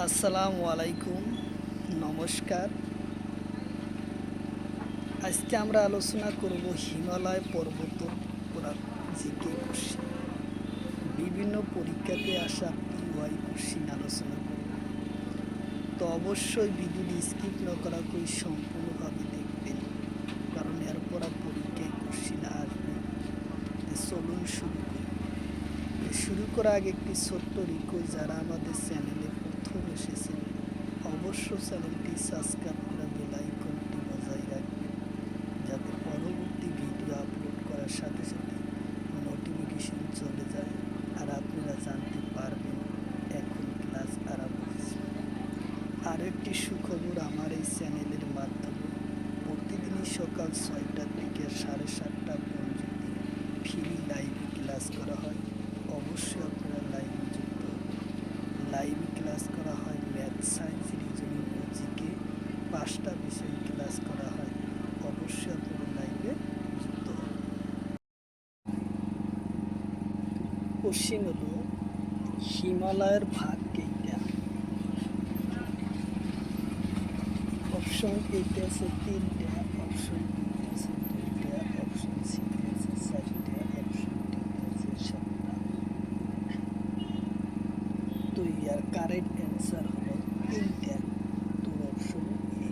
আসসালামু আলাইকুম, নমস্কার। আজকে আমরা আলোচনা করব হিমালয় পর্বত পুরা জিকে কোশ্চিন। বিভিন্ন পরীক্ষাতে আসা পিওয়াই কোশ্চিন আলোচনা করব। তো অবশ্যই ভিডিওটি স্কিপ না করা করে সম্পূর্ণভাবে দেখবেন, কারণ এরপর পরীক্ষায় কোশ্চিন আসবে। চলুন শুরু করি। শুরু করার আগে একটি ছোট্ট রিকোয়েস্ট, যারা আমাদের চ্যানেলে প্রথম এসেছেন অবশ্য চ্যানেলটি সাবস্ক্রাইব করে বেল আইকনটি বজায় রাখবেন, যাতে পরবর্তী ভিডিও আপলোড করার সাথে সাথে নোটিফিকেশন চলে যায় আর আপনারা জানতে পারবেন এখন ক্লাস আরম্ভ হয়েছে। আরও একটি সুখবর, আমার এই চ্যানেলের মাধ্যমে প্রতিদিনই সকাল 6টার থেকে 7:30 পর্যন্ত ফ্রি লাইভে ক্লাস করা হয়। অবশ্যই আপনারা লাইভে যুক্ত হবেন। লাইভ ক্লাস করা হয় ম্যাথ, সায়েন্স, রিজনিং ও জিকে 5টা বিষয়ে ক্লাস করা হয়। অবশ্যই আপনারা লাইভে যুক্ত হবেন। কোশ্চিন হলো, হিমালয়ের ভাগ কেইটা? অপশন এতে আছে 3টা, অপশন বিতে আছে 2টা, অপশন সিতে আছে 4টা, অপশন ডিতে আছে 7টা। তো ইয়ার কারেক্ট অ্যান্সার হলো 3টা। তো অপশন এ।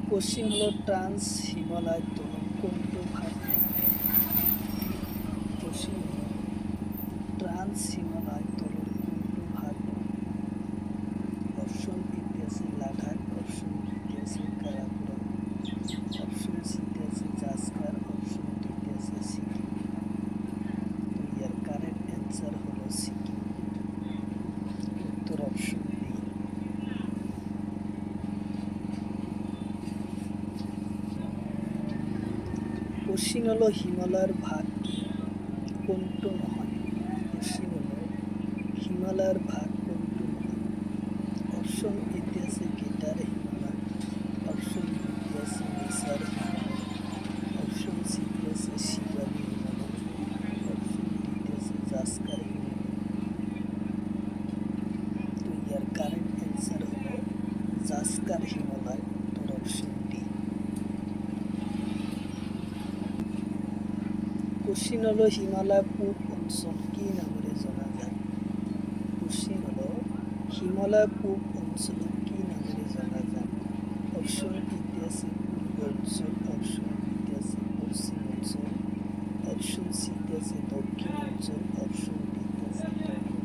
কোশ্চিন হলো, ট্রান্স হিমালয় তোলন কোনটো ভাগ? কোশ্চিন হলো, ট্রান্স হিমালয় তোলন কোনটো ভাগ? অপশন এতে আছে লাদাখ, অপশন বিতে আছে কারাকোরাম, অপশন সিতে আছে জাসকার, অপশন ডিতে আছে সিকিম। তো ইয়ার কারেক্ট অ্যান্সার হলো সিকিম। উত্তর অপশন বি। কোশ্চিন হলো, হিমালয়ের ভাগ কি? কোনটো নহয়? কোশ্চিন হলো, হিমালয়ের ভাগ কোনটো নহয়? অপশন এতে আছে গেটার হিমালয়, অপশন বিতে আছে নেসার হিমালয়, অপশন সিতে আছে শিবালি হিমালয়, অপশন ডিতে আছে জাসকার হিমালয়। তো ইয়ার কারেক্ট অ্যান্সার হলো জাসকার হিমালয়। উত্তর অপশন ডি। কোশ্চিন হলো, হিমালয় পূব অঞ্চল কি নামে জানা যায়? কোশ্চিন হলো, হিমালয় পূব অঞ্চল কি নামে জানা যায়? অপশন এতে আছে পূর্ব অঞ্চল, অপশন বিতে আছে পশ্চিম অঞ্চল, অপশন সিতে আছে দক্ষিণ অঞ্চল, অপশন ডিতে আছে দক্ষিণ।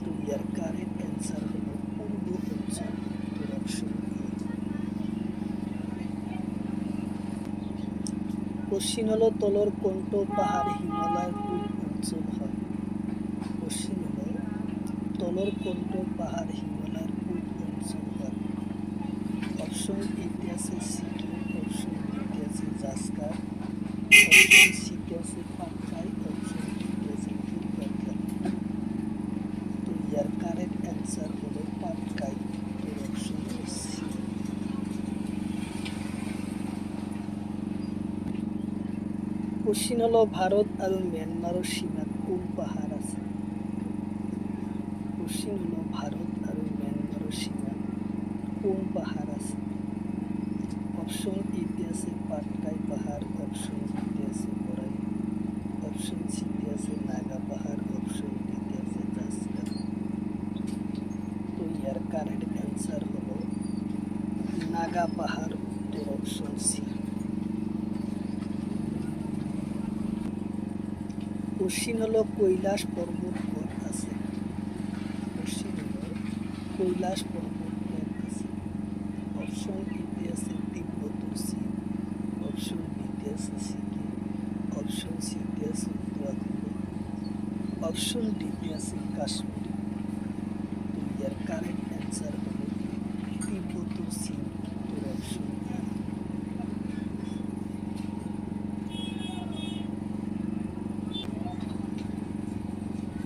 তো ইয়ার কারেক্ট অ্যান্সার হলো পূর্ব অঞ্চল। উত্তর অপশন এ। কোশ্চিন হলো, তলর কোনটো পাহাড় হিমালয়ের পূব অঞ্চল হয়? কোশ্চিন হলো, তলর কোনটো পাহাড় হিমালয়ের পূব অঞ্চল হয়? অপশন এতে আছে সিকিম, অপশন বিতে আছে জাসকার, অপশন সিতে আছে পাটকাই, অপশন ডিতে আছে পূর্বাঞ্চল। তো ইয়ার কারেক্ট অ্যান্সার হলো পাটকাই। উত্তর অপশন সি। কোশ্চিন হলো, ভারত আর মিয়ানমারের সীমাত কোন পাহাড় আছে? কোশ্চিন হলো, ভারত আর মিয়ানমারের সীমাত কোন পাহাড় আছে? অপশন এতে আছে পাটকাই পাহাড়, অপশন বিতে আছে বরাই, অপশন সিতে আছে নাগা পাহাড়, অপশন ডিতে আছে জাসকার। তো ইয়ার কারেক্ট অ্যান্সার হলো নাগা পাহাড়। উত্তর অপশন সি। কোশ্চিন হলো, কৈলাস পর্বত কোন আছে? কোশ্চিন হলো, কৈলাস পর্বত কোন আছে? অপশন এতে আছে তিব্বতের চীন, অপশন বিতে আছে সিকিম, অপশন সিতে আছে উত্তরাখণ্ড, অপশন ডিতে আছে কাশ্মীর। তো ইয়ার কারেক্ট অ্যান্সার হলো তিব্বতের চীন। উত্তর অপশন এ।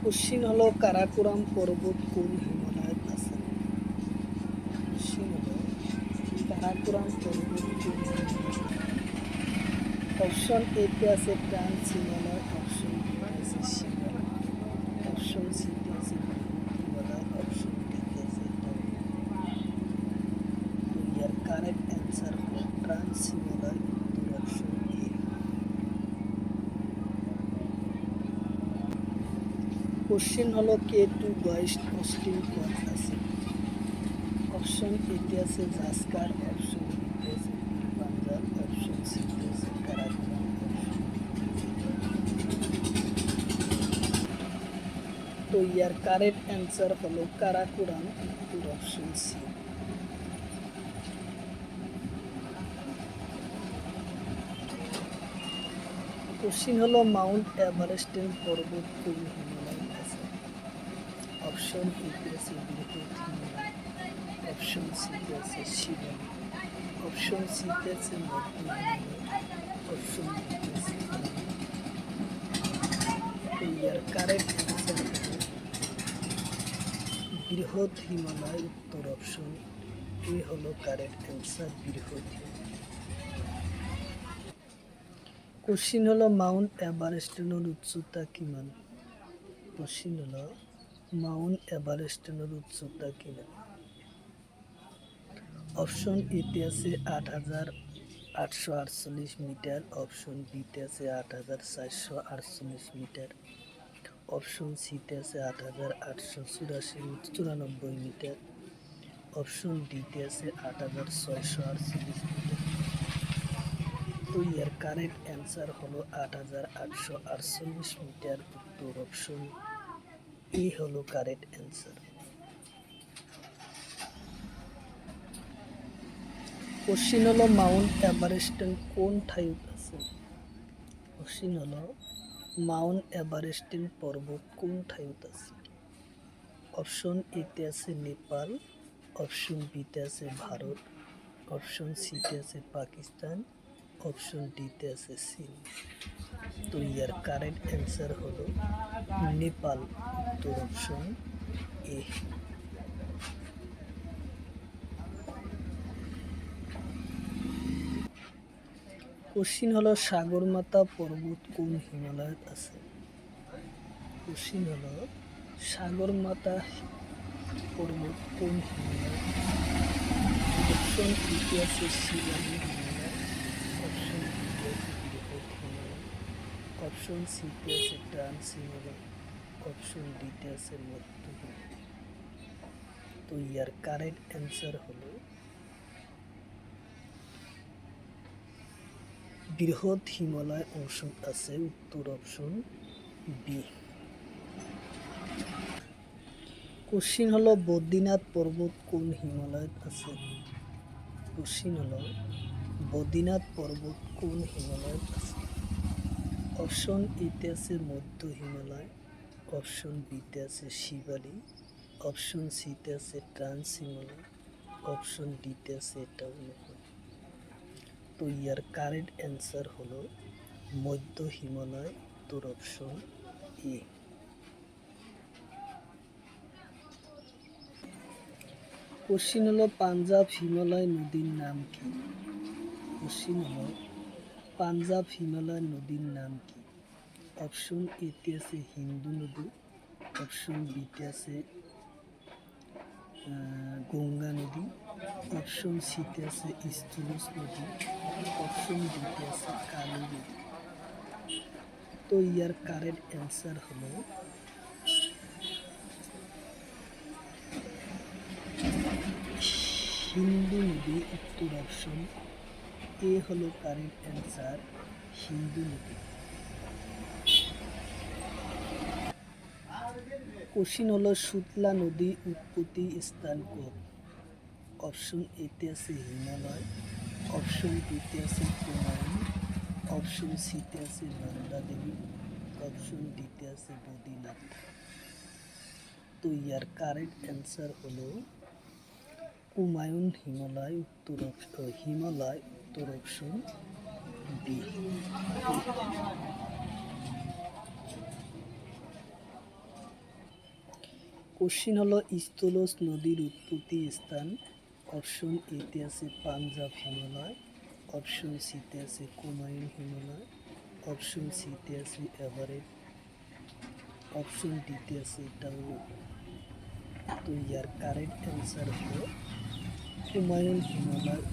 কোশ্চিন হলো, কারাকোরাম পর্বত কোন হিমালয়ের আছে? কোশ্চিন হলো, কারাকোরাম পর্বত কোন হিমালয়ের? অপশন এতে আছে ট্রান্স হিমালয়, অপশন বিতে আছে কোশ্চিন হলো কে টু ওয়েস্ট অস্টিন কোচ আছে। অপশন এতে আছে জাস্কার, অপশন বিতে আছে পীর পাঞ্জাল, অপশন সিতে আছে কারাকোরাম, তো ইয়ার কারেক্ট অ্যান্সার হলো কারাকোরাম, উত্তর অপশন সি। কোশ্চিন হলো মাউন্ট এভারেস্টের পর্বত কোন হিমালয় আছে। অপশন এতে আছে বৃহৎ হিমালয়, অপশন সিতে আছে শিবালিক, অপশন সিতে আছে মধ্য হিমালয়, অপশন ডিতে আছে ইয়ার কারেক্ট অ্যান্সার হলো বৃহৎ হিমালয়, উত্তর অপশন এ হলো কারেক্ট অ্যান্সার বৃহৎ হিমালয়। কোশ্চিন হলো মাউন্ট এভারেস্টের উচ্চতা কিমান। কোশ্চিন হলো মাউন্ট এভারেস্টের উচ্চতা কিমান। অপশন এতে আছে ৮,৮৪৮ মিটার, অপশন বিতে আছে ৮,৪৪৮ মিটার, অপশন সিতে আছে ৮,৮৮৪ মিটার, অপশন ডিতে আছে ৮,৬৪৮ মিটার। তো এর কারেক্ট অ্যান্সার হলো ৮,৮৪৮ মিটার, উত্তর অপশন এ হলো কারেক্ট অ্যান্সার। কোশ্চিন হলো মাউন্ট এভারেস্ট কোন ঠাইত আছে। কোশ্চিন হলো মাউন্ট এভারেস্ট পর্বত কোন ঠাইত আছে। অপশন এতে আছে নেপাল, অপশন বিতে আছে ভারত, অপশন সিতে আছে পাকিস্তান, অপশন ডিতে আছে চীন। তো ইয়ার কারেক্ট অ্যান্সার হলো নেপাল, উত্তর অপশন এ। কোশ্চিন হলো সাগরমাথা পর্বত কোন হিমালয়ত আছে। কোশ্চিন হলো সাগরমাথা পর্বত কোন হিমালয়ত আছে। অপশন এতে আছে শিলানি হিমালয়, অপশন বিতে আছে বৃহৎ হিমালয়, অপশন সিতে আছে ট্রান্স হিমালয়, অপশন ডিতে আছে মধ্য হিমালয়। তো ইয়ার কারেক্ট অ্যান্সার হলো বৃহৎ হিমালয় অংশত আছে, উত্তর অপশন বি। কোশ্চিন হলো বদ্রীনাথ পর্বত কোন হিমালয়ত আছে। কোশ্চিন হলো বদ্রীনাথ পর্বত কোন হিমালয়ত আছে। অপশন এতে আছে মধ্য হিমালয়, অপশন বিতে আছে শিবালি, অপশন সিতে আছে ট্রান্স হিমালয়, অপশন ডিতে আছে এটাও নহয়। তো ইয়ার কারেক্ট অ্যান্সার হলো মধ্য হিমালয়, উত্তর অপশন এ। কোশ্চিন হলো পাঞ্জাব হিমালয় নদীর নাম কি। কোশ্চিন হলো পাঞ্জাব হিমালয় নদীর নাম কি। অপশন এতে আছে হিন্দু নদী, অপশন বিতে আছে গঙ্গা নদী, অপশন সিতে আছে স্থলজ নদী, অপশন ডিতে আছে কালী নদী। তো ইয়ার কারেক্ট অ্যান্সার হলো হিন্দু নদী, উত্তর অপশন এ হলো কারেক্ট অ্যান্সার হিন্দু নদী। কোশ্চিন হলো সুতলা নদী উৎপত্তি স্থান কোন। অপশন এতে আছে হিমালয়, অপশন বিতে আছে কুমায়ুন, অপশন সিতে আছে নন্দা দেবী, অপশন ডিতে আছে বদ্রীনাথ। তো ইয়ার কারেক্ট অ্যান্সার হলো কুমায়ুন হিমালয়, উত্তর হিমালয়, উত্তর অপশন বি। কোশ্চিন হলো স্থলজ নদীর উৎপত্তি স্থান। অপশন এতে আছে পাঞ্জাব হিমালয়, অপশন সিতে আছে কুমায়ুন হিমালয়, অপশন সিতে আছে এভারেস্ট, অপশন ডিতে আছে এটাও নহয়। তো ইয়ার কারেক্ট অ্যান্সার হলো কুমায়ুন হিমালয়।